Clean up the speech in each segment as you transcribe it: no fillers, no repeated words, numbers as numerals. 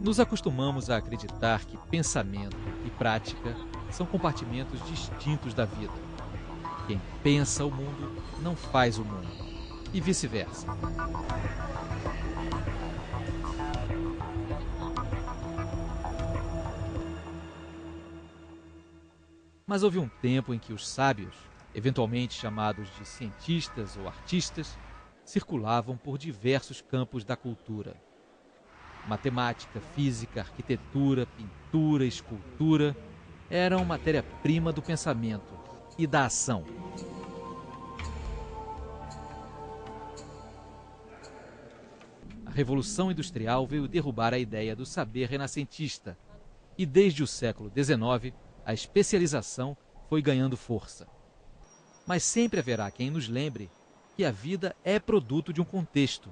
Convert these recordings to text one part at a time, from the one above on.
Nos acostumamos a acreditar que pensamento e prática são compartimentos distintos da vida. Quem pensa o mundo não faz o mundo, e vice-versa. Mas houve um tempo em que os sábios, eventualmente chamados de cientistas ou artistas, circulavam por diversos campos da cultura. Matemática, física, arquitetura, pintura, escultura eram matéria-prima do pensamento e da ação. A Revolução Industrial veio derrubar a ideia do saber renascentista e, desde o século XIX, a especialização foi ganhando força. Mas sempre haverá quem nos lembre que a vida é produto de um contexto,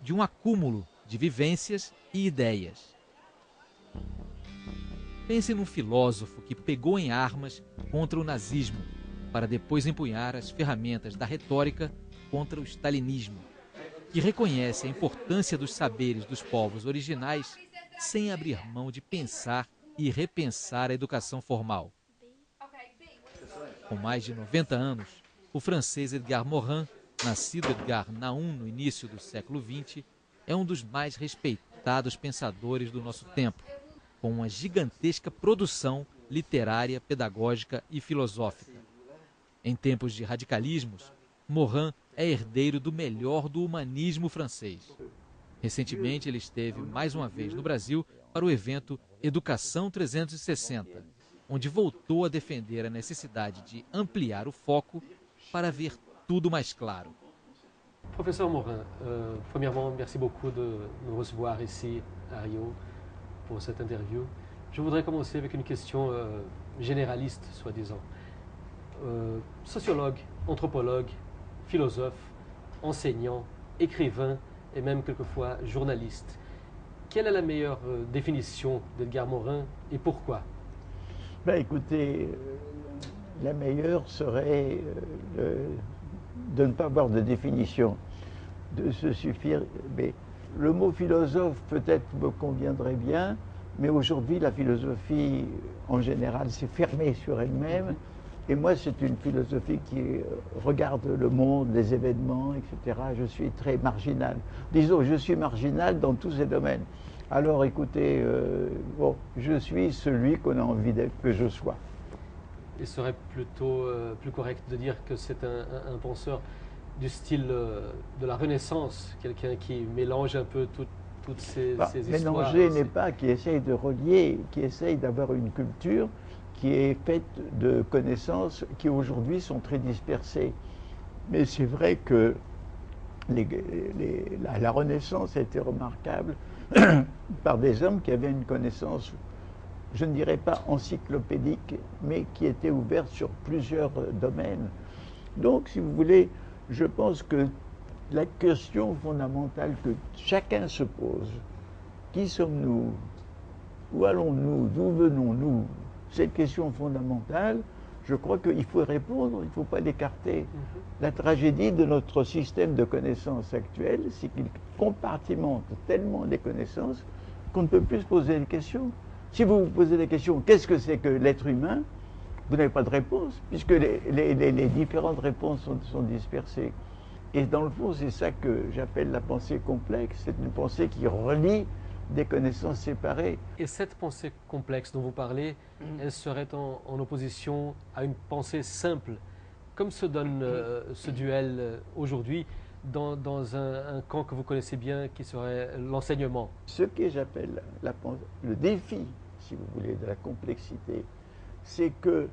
de um acúmulo de vivências e ideias. Pense num filósofo que pegou em armas contra o nazismo, para depois empunhar as ferramentas da retórica contra o stalinismo, que reconhece a importância dos saberes dos povos originais sem abrir mão de pensar e repensar a educação formal. Com mais de 90 anos, o francês Edgar Morin, nascido Edgar Naum no início do século XX, é um dos mais respeitados pensadores do nosso tempo, com uma gigantesca produção literária, pedagógica e filosófica. Em tempos de radicalismos, Morin é herdeiro do melhor do humanismo francês. Recentemente, ele esteve mais uma vez no Brasil para o evento Educação 360, onde voltou a defender a necessidade de ampliar o foco para ver tudo mais claro. Professeur Morin, premièrement, merci beaucoup de nous recevoir ici à Rio pour cette interview. Je voudrais commencer avec une question généraliste, soi-disant. Sociologue, anthropologue, philosophe, enseignant, écrivain et même quelquefois journaliste. Quelle est la meilleure définition d'Edgar Morin et pourquoi? Ben, écoutez, la meilleure serait de ne pas avoir de définition, de se suffire. Mais le mot philosophe peut-être me conviendrait bien, mais aujourd'hui la philosophie en général s'est fermée sur elle-même. Et moi, c'est une philosophie qui regarde le monde, les événements, etc. Je suis très marginal. Disons, je suis marginal dans tous ces domaines. Alors écoutez, bon, je suis celui qu'on a envie que je sois. Il serait plutôt plus correct de dire que c'est un penseur du style de la Renaissance, quelqu'un qui mélange un peu toutes ces histoires. Mélanger n'est pas, qui essaye de relier, qui essaye d'avoir une culture qui est faite de connaissances qui aujourd'hui sont très dispersées. Mais c'est vrai que la Renaissance a été remarquable par des hommes qui avaient une connaissance, je ne dirais pas encyclopédique, mais qui était ouverte sur plusieurs domaines. Donc, si vous voulez, je pense que la question fondamentale que chacun se pose, qui sommes-nous? Où allons-nous? D'où venons-nous? Cette question fondamentale, je crois qu'il faut répondre, il ne faut pas l'écarter. La tragédie de notre système de connaissances actuel, c'est qu'il compartimente tellement les connaissances qu'on ne peut plus se poser des questions. Si vous vous posez la question, qu'est-ce que c'est que l'être humain? Vous n'avez pas de réponse, puisque les différentes réponses sont dispersées. Et dans le fond, c'est ça que j'appelle la pensée complexe. C'est une pensée qui relie des connaissances séparées. Et cette pensée complexe dont vous parlez, elle serait en opposition à une pensée simple. Comme se donne ce duel aujourd'hui dans un camp que vous connaissez bien, qui serait l'enseignement? Ce que j'appelle le défi, si vous voulez, de la complexité, c'est que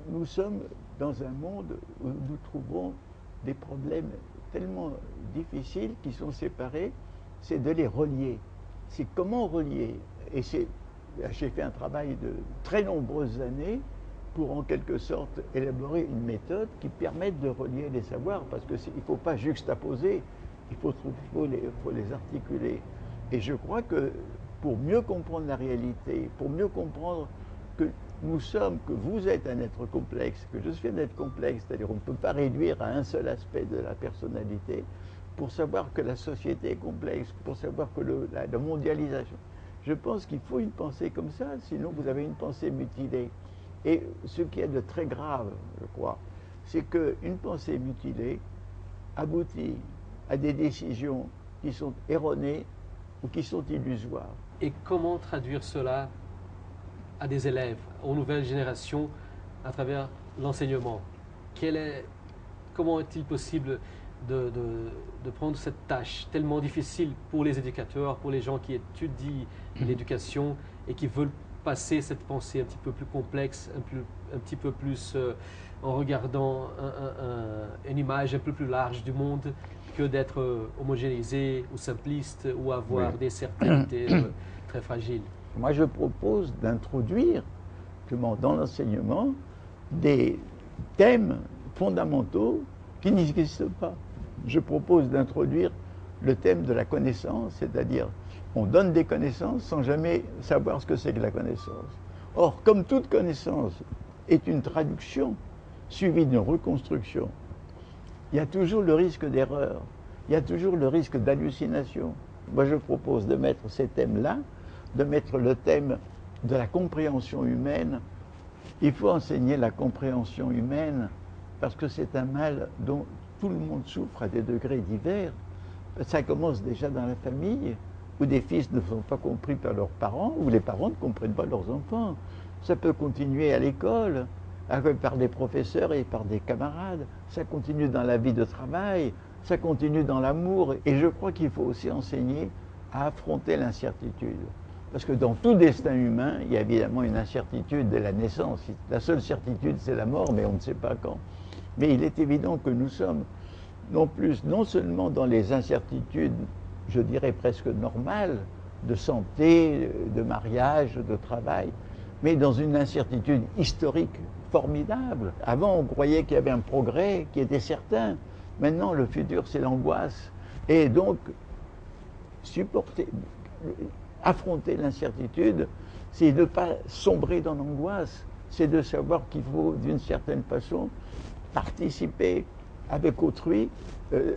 nous sommes dans un monde où nous trouvons des problèmes tellement difficiles qui sont séparés, c'est de les relier. C'est comment relier. Et j'ai fait un travail de très nombreuses années pour en quelque sorte élaborer une méthode qui permette de relier les savoirs, parce qu'il ne faut pas juxtaposer, il faut les articuler. Et je crois que pour mieux comprendre la réalité, pour mieux comprendre que que vous êtes un être complexe, que je suis un être complexe, c'est-à-dire on ne peut pas réduire à un seul aspect de la personnalité, pour savoir que la société est complexe, pour savoir que la mondialisation Je pense qu'il faut une pensée comme ça, sinon vous avez une pensée mutilée. Et ce qui est de très grave, je crois, c'est qu'une pensée mutilée aboutit à des décisions qui sont erronées ou qui sont illusoires. Et comment traduire cela à des élèves, aux nouvelles générations, à travers l'enseignement? Comment est-il possible de prendre cette tâche tellement difficile pour les éducateurs, pour les gens qui étudient l'éducation et qui veulent passer cette pensée un petit peu plus complexe, un petit peu plus en regardant une image un peu plus large du monde que d'être homogénéisé ou simpliste ou avoir des certainités très fragiles? Moi, je propose d'introduire dans l'enseignement des thèmes fondamentaux qui n'existent pas. Je propose d'introduire le thème de la connaissance, c'est-à-dire on donne des connaissances sans jamais savoir ce que c'est que la connaissance. Or, comme toute connaissance est une traduction suivie d'une reconstruction, il y a toujours le risque d'erreur, il y a toujours le risque d'hallucination. Moi, je propose de mettre ces thèmes-là, de mettre le thème de la compréhension humaine. Il faut enseigner la compréhension humaine parce que c'est un mal dont tout le monde souffre à des degrés divers. Ça commence déjà dans la famille, où des fils ne sont pas compris par leurs parents, où les parents ne comprennent pas leurs enfants. Ça peut continuer à l'école, par des professeurs et par des camarades. Ça continue dans la vie de travail, ça continue dans l'amour. Et je crois qu'il faut aussi enseigner à affronter l'incertitude. Parce que dans tout destin humain, il y a évidemment une incertitude de la naissance. La seule certitude, c'est la mort, mais on ne sait pas quand. Mais il est évident que nous sommes non seulement dans les incertitudes, je dirais presque normales, de santé, de mariage, de travail, mais dans une incertitude historique formidable. Avant, on croyait qu'il y avait un progrès qui était certain. Maintenant, le futur, c'est l'angoisse. Et donc, affronter l'incertitude, c'est de ne pas sombrer dans l'angoisse, c'est de savoir qu'il faut, d'une certaine façon, participer avec autrui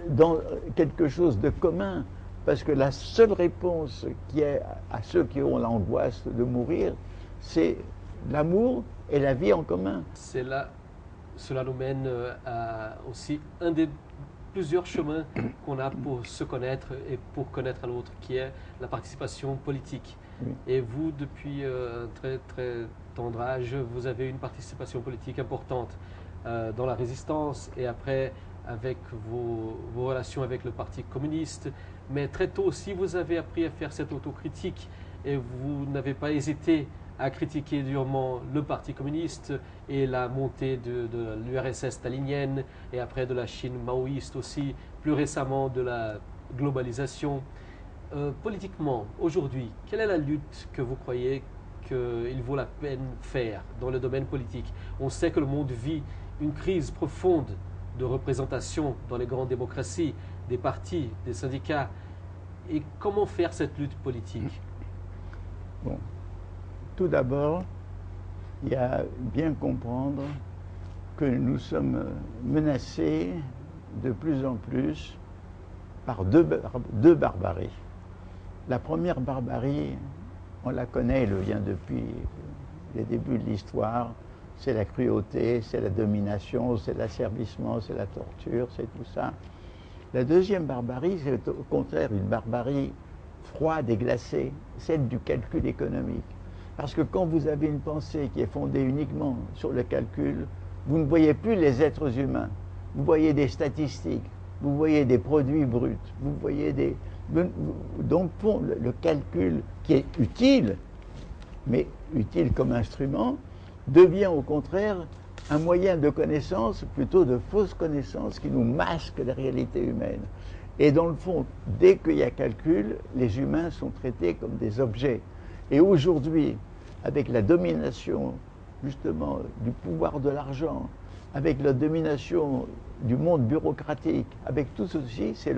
dans quelque chose de commun. Parce que la seule réponse qui est à ceux qui ont l'angoisse de mourir, c'est l'amour et la vie en commun. Cela nous mène à aussi un des plusieurs chemins qu'on a pour se connaître et pour connaître l'autre, qui est la participation politique. Oui. Et vous, depuis un très très tendre âge, vous avez une participation politique importante dans la résistance et après avec vos relations avec le Parti communiste. Mais très tôt aussi, vous avez appris à faire cette autocritique et vous n'avez pas hésité à critiquer durement le Parti communiste et la montée de l'URSS stalinienne et après de la Chine maoïste aussi, plus récemment de la globalisation. Politiquement, aujourd'hui, quelle est la lutte que vous croyez qu'il vaut la peine faire dans le domaine politique? On sait que le monde vit une crise profonde de représentation dans les grandes démocraties, des partis, des syndicats. Et comment faire cette lutte politique? Bon. Tout d'abord, il y a bien comprendre que nous sommes menacés de plus en plus par deux barbaries. La première barbarie, on la connaît, elle vient depuis les débuts de l'histoire, c'est la cruauté, c'est la domination, c'est l'asservissement, c'est la torture, c'est tout ça. La deuxième barbarie, c'est au contraire une barbarie froide et glacée, celle du calcul économique. Parce que quand vous avez une pensée qui est fondée uniquement sur le calcul, vous ne voyez plus les êtres humains. Vous voyez des statistiques, vous voyez des produits bruts, vous voyez des... Donc le calcul qui est utile, mais utile comme instrument, devient au contraire un moyen de connaissance, plutôt de fausse connaissance, qui nous masque la réalité humaine. Et dans le fond, dès qu'il y a calcul, les humains sont traités comme des objets. Et aujourd'hui, avec la domination justement du pouvoir de l'argent, avec la domination du monde bureaucratique, avec tout ceci, c'est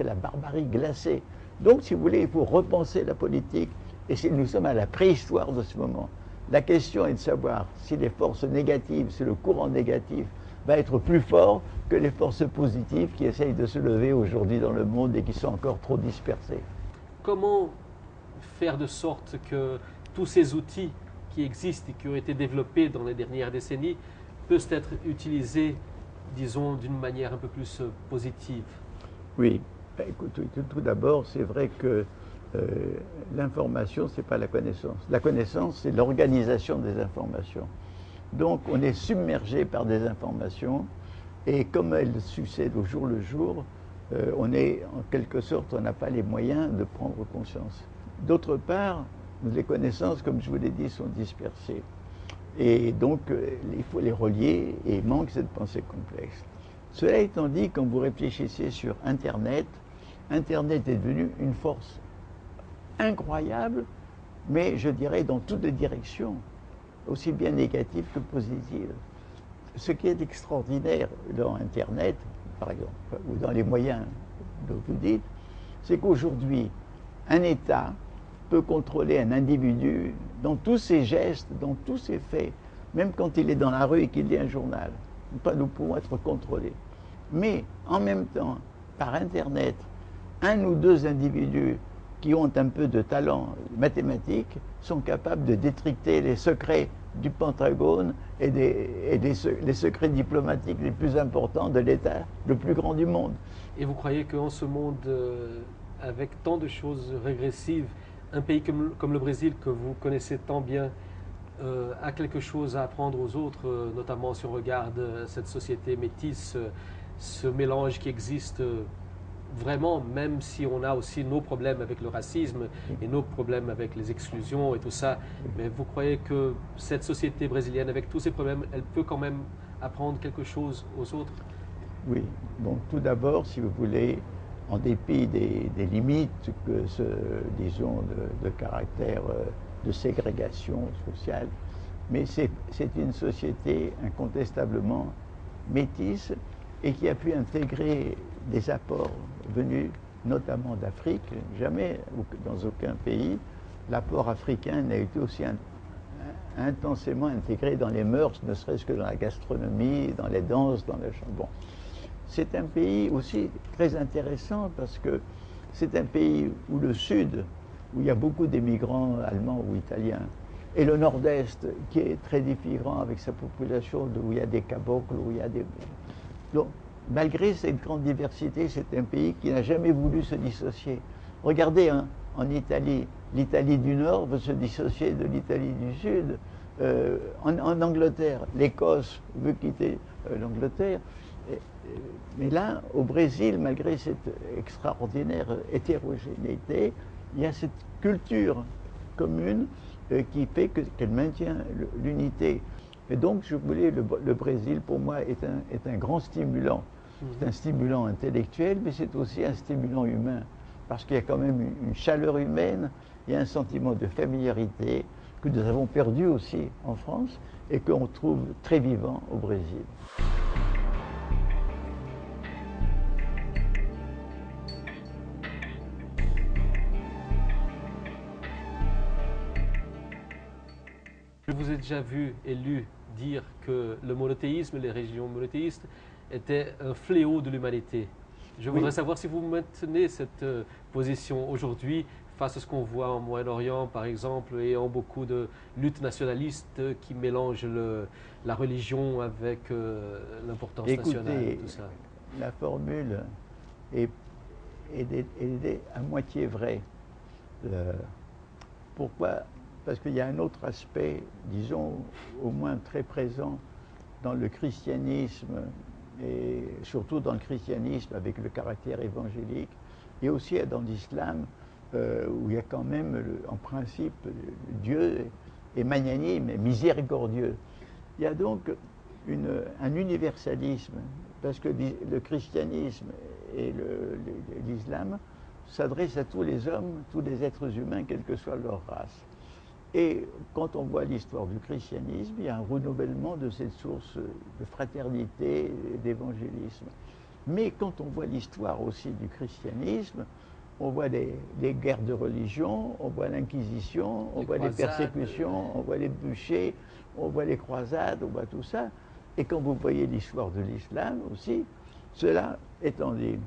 la barbarie glacée. Donc, si vous voulez, il faut repenser la politique. Et nous sommes à la préhistoire de ce moment. La question est de savoir si les forces négatives, si le courant négatif va être plus fort que les forces positives qui essayent de se lever aujourd'hui dans le monde et qui sont encore trop dispersées. Comment faire de sorte que tous ces outils qui existent et qui ont été développés dans les dernières décennies peuvent être utilisés, disons, d'une manière un peu plus positive? Oui, écoute, tout d'abord, c'est vrai que l'information, ce n'est pas la connaissance. La connaissance, c'est l'organisation des informations. Donc, on est submergé par des informations et comme elles succèdent au jour le jour, on est, en quelque sorte, on n'a pas les moyens de prendre conscience. D'autre part, les connaissances, comme je vous l'ai dit, sont dispersées. Et donc, il faut les relier et il manque cette pensée complexe. Cela étant dit, quand vous réfléchissez sur Internet, Internet est devenu une force incroyable, mais je dirais dans toutes les directions, aussi bien négatives que positives. Ce qui est extraordinaire dans Internet, par exemple, ou dans les moyens dont vous dites, c'est qu'aujourd'hui, un État peut contrôler un individu dans tous ses gestes, dans tous ses faits, même quand il est dans la rue et qu'il lit un journal. Nous pouvons être contrôlés. Mais en même temps, par Internet, un ou deux individus qui ont un peu de talent mathématique sont capables de décrypter les secrets du Pentagone et les secrets diplomatiques les plus importants de l'État le plus grand du monde. Et vous croyez qu'en ce monde, avec tant de choses régressives, un pays comme le Brésil, que vous connaissez tant bien, a quelque chose à apprendre aux autres, notamment si on regarde cette société métisse, ce mélange qui existe vraiment, même si on a aussi nos problèmes avec le racisme et nos problèmes avec les exclusions et tout ça. Mais vous croyez que cette société brésilienne, avec tous ces problèmes, elle peut quand même apprendre quelque chose aux autres? Oui. Bon, tout d'abord, si vous voulez, en dépit des limites que disons, de caractère de ségrégation sociale, mais c'est une société incontestablement métisse et qui a pu intégrer des apports venus notamment d'Afrique. Jamais, dans aucun pays, l'apport africain n'a été aussi intensément intégré dans les mœurs, ne serait-ce que dans la gastronomie, dans les danses, dans le chant. Bon. C'est un pays aussi très intéressant parce que c'est un pays où le sud, où il y a beaucoup d'émigrants allemands ou italiens, et le nord-est, qui est très différent avec sa population, où il y a des cabocles, où il y a des... Donc, malgré cette grande diversité, c'est un pays qui n'a jamais voulu se dissocier. Regardez, hein, en Italie, l'Italie du Nord veut se dissocier de l'Italie du Sud. En Angleterre, l'Écosse veut quitter l'Angleterre. Mais là, au Brésil, malgré cette extraordinaire hétérogénéité, il y a cette culture commune qui fait qu'elle maintient l'unité. Et donc, je voulais, le Brésil, pour moi, est un grand stimulant. C'est un stimulant intellectuel, mais c'est aussi un stimulant humain. Parce qu'il y a quand même une chaleur humaine, il y a un sentiment de familiarité que nous avons perdu aussi en France et qu'on trouve très vivant au Brésil. Je vous ai déjà vu et lu dire que le monothéisme, les religions monothéistes, étaient un fléau de l'humanité. Je voudrais savoir si vous maintenez cette position aujourd'hui face à ce qu'on voit en Moyen-Orient, par exemple, et en beaucoup de luttes nationalistes qui mélangent la religion avec l'importance nationale et tout ça. La formule est à moitié vraie. Pourquoi ? Parce qu'il y a un autre aspect, disons, au moins très présent dans le christianisme, et surtout dans le christianisme avec le caractère évangélique, et aussi dans l'islam, où il y a quand même, en principe, Dieu est magnanime et miséricordieux. Il y a donc un universalisme, parce que le christianisme et l'islam s'adressent à tous les hommes, tous les êtres humains, quelle que soit leur race. Et quand on voit l'histoire du christianisme, il y a un renouvellement de cette source de fraternité et d'évangélisme. Mais quand on voit l'histoire aussi du christianisme, on voit les guerres de religion, on voit l'Inquisition, on voit les persécutions, on voit les bûchers, on voit les croisades, on voit tout ça. Et quand vous voyez l'histoire de l'islam aussi, cela étant dit,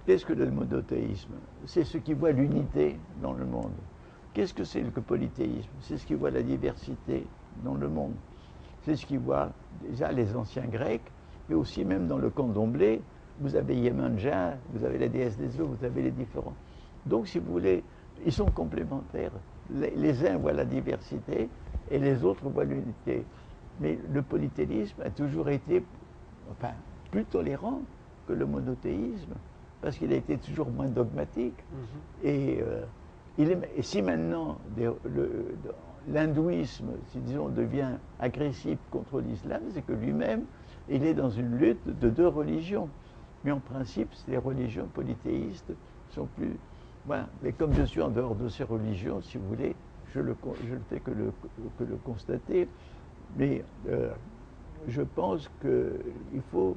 qu'est-ce que le monothéisme? C'est ce qui voit l'unité dans le monde. Qu'est-ce que c'est le polythéisme? C'est ce qui voit la diversité dans le monde. C'est ce qui voit déjà les anciens Grecs, mais aussi même dans le candomblé, vous avez Yemanja, vous avez la déesse des eaux, vous avez les différents. Donc, si vous voulez, ils sont complémentaires. Les uns voient la diversité et les autres voient l'unité. Mais le polythéisme a toujours été plus tolérant que le monothéisme, parce qu'il a été toujours moins dogmatique. Et si maintenant l'hindouisme, si disons, devient agressif contre l'islam, c'est que lui-même, il est dans une lutte de deux religions. Mais en principe, les religions polythéistes sont plus... Voilà. Mais comme je suis en dehors de ces religions, si vous voulez, je ne fais que le constater. Mais je pense qu'il faut...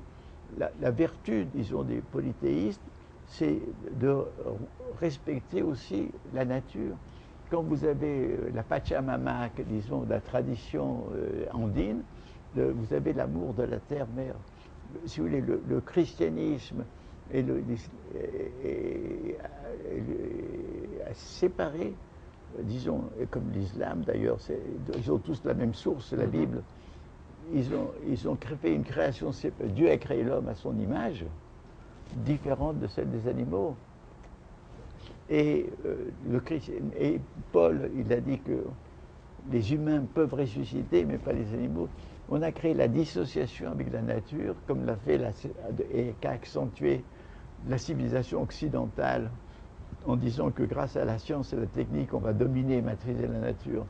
La vertu, disons, des polythéistes, c'est de respecter aussi la nature. Quand vous avez la Pachamama, disons, la tradition andine, vous avez l'amour de la terre-mère. Si vous voulez, le christianisme a séparé, disons, comme l'islam d'ailleurs, ils ont tous la même source, la Bible. Ils ont fait une création, Dieu a créé l'homme à son image, différente de celle des animaux. Et Paul, il a dit que les humains peuvent ressusciter, mais pas les animaux. On a créé la dissociation avec la nature, comme l'a fait et qu'a accentué la civilisation occidentale, en disant que grâce à la science et la technique, on va dominer et maîtriser la nature.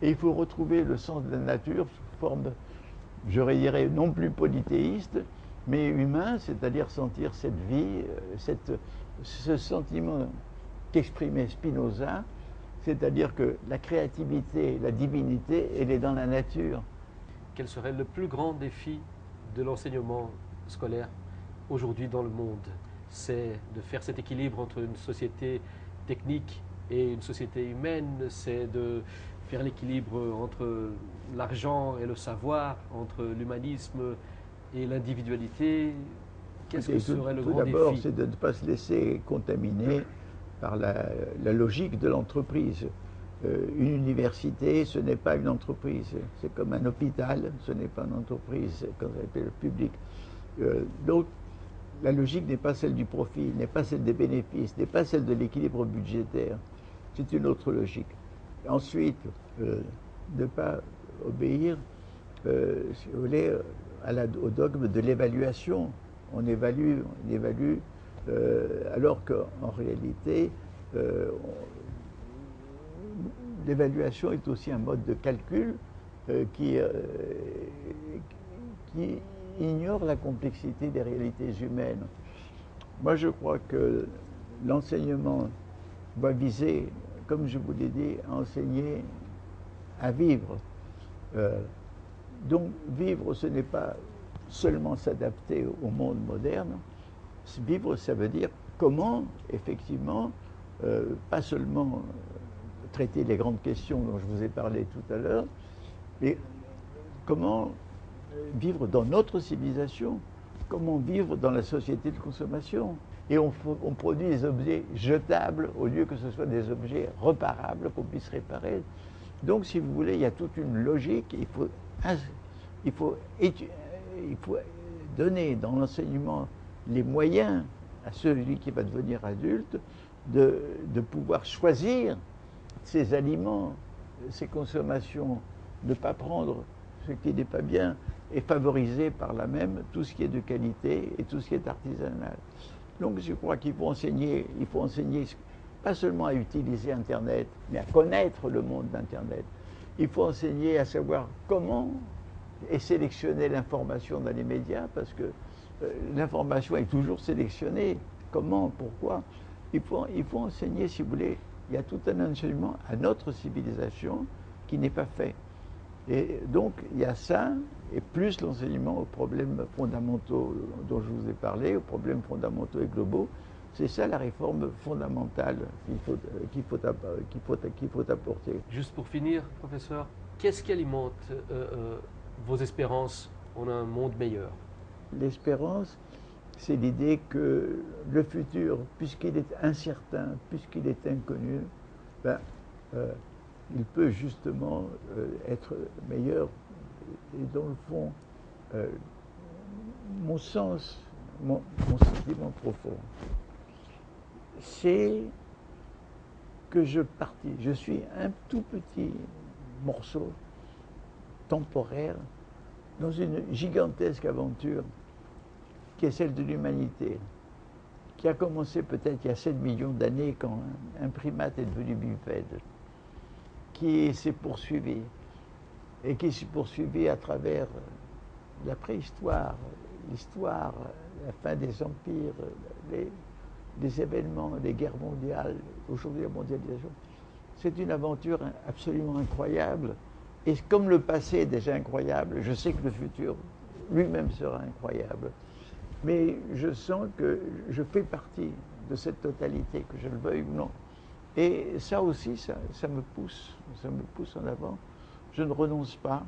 Et il faut retrouver le sens de la nature sous forme, je dirais, non plus polythéiste, mais humain, c'est-à-dire sentir cette vie, ce sentiment qu'exprimait Spinoza, c'est-à-dire que la créativité, la divinité, elle est dans la nature. Quel serait le plus grand défi de l'enseignement scolaire aujourd'hui dans le monde? C'est de faire cet équilibre entre une société technique et une société humaine, c'est de faire l'équilibre entre l'argent et le savoir, entre l'humanisme et l'individualité. Qu'est-ce que serait le grand défi? Tout d'abord, c'est de ne pas se laisser contaminer par la logique de l'entreprise. Une université, ce n'est pas une entreprise. C'est comme un hôpital, ce n'est pas une entreprise, comme ça s'appelle le public. Donc, la logique n'est pas celle du profit, n'est pas celle des bénéfices, n'est pas celle de l'équilibre budgétaire. C'est une autre logique. Ensuite, ne pas obéir, si vous voulez, au dogme de l'évaluation. On évalue, alors qu'en réalité, l'évaluation est aussi un mode de calcul qui ignore la complexité des réalités humaines. Moi, je crois que l'enseignement doit viser, comme je vous l'ai dit, à enseigner à vivre. Donc, vivre, ce n'est pas seulement s'adapter au monde moderne. Vivre, ça veut dire comment, effectivement, pas seulement traiter les grandes questions dont je vous ai parlé tout à l'heure, mais comment vivre dans notre civilisation, comment vivre dans la société de consommation. Et on produit des objets jetables au lieu que ce soit des objets reparables qu'on puisse réparer. Donc, si vous voulez, il y a toute une logique. Il faut donner dans l'enseignement les moyens à celui qui va devenir adulte de pouvoir choisir ses aliments, ses consommations, ne pas prendre ce qui n'est pas bien et favoriser par là même tout ce qui est de qualité et tout ce qui est artisanal. Donc je crois qu'il faut enseigner pas seulement à utiliser Internet, mais à connaître le monde d'Internet. Il faut enseigner à savoir comment et sélectionner l'information dans les médias, parce que l'information est toujours sélectionnée. Comment, pourquoi? Il faut enseigner, si vous voulez, il y a tout un enseignement à notre civilisation qui n'est pas fait. Et donc, il y a ça, et plus l'enseignement aux problèmes fondamentaux dont je vous ai parlé, aux problèmes fondamentaux et globaux. C'est ça la réforme fondamentale qu'il faut apporter. Juste pour finir, professeur, qu'est-ce qui alimente vos espérances en un monde meilleur? L'espérance, c'est l'idée que le futur, puisqu'il est incertain, puisqu'il est inconnu, il peut justement être meilleur. Et dans le fond, mon sentiment profond, c'est que je suis un tout petit morceau temporaire dans une gigantesque aventure qui est celle de l'humanité, qui a commencé peut-être il y a 7 millions d'années quand un primate est devenu bipède, qui s'est poursuivi et qui s'est poursuivi à travers la préhistoire, l'histoire, la fin des empires, les événements, les guerres mondiales, aujourd'hui la mondialisation. C'est une aventure absolument incroyable. Et comme le passé est déjà incroyable, je sais que le futur lui-même sera incroyable. Mais je sens que je fais partie de cette totalité, que je le veuille ou non. Et ça aussi, ça me pousse en avant. Je ne renonce pas.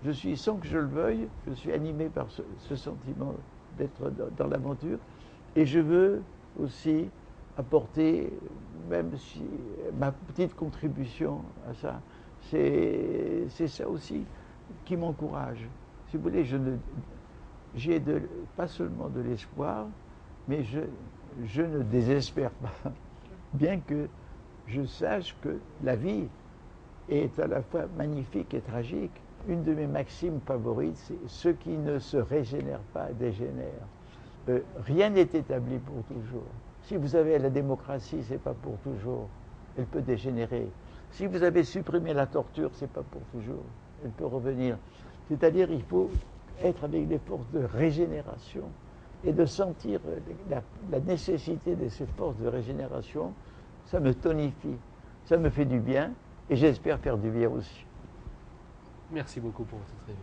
Je suis, sans que je le veuille, je suis animé par ce sentiment d'être dans l'aventure. Et je veux aussi apporter, même si ma petite contribution à ça, c'est ça aussi qui m'encourage. Si vous voulez, j'ai pas seulement de l'espoir, mais je ne désespère pas, bien que je sache que la vie est à la fois magnifique et tragique. Une de mes maximes favorites, c'est « ceux qui ne se régénèrent pas dégénèrent ». Rien n'est établi pour toujours. Si vous avez la démocratie, c'est pas pour toujours. Elle peut dégénérer. Si vous avez supprimé la torture, c'est pas pour toujours. Elle peut revenir. C'est-à-dire, il faut être avec des forces de régénération et de sentir la nécessité de ces forces de régénération. Ça me tonifie, ça me fait du bien et j'espère faire du bien aussi. Merci beaucoup pour votre revue.